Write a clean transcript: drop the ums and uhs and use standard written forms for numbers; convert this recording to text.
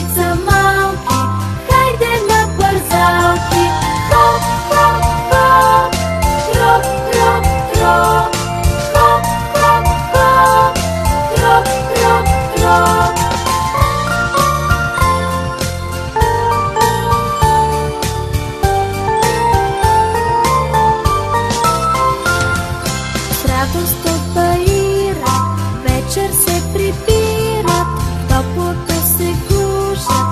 deca malki, hajde na brzalki. Hop, hop, hop, trop, trop, trop. Hop, hop, hop, trop, trop, trop. С радост отбаират, вечер се прибират, топлото се гушат.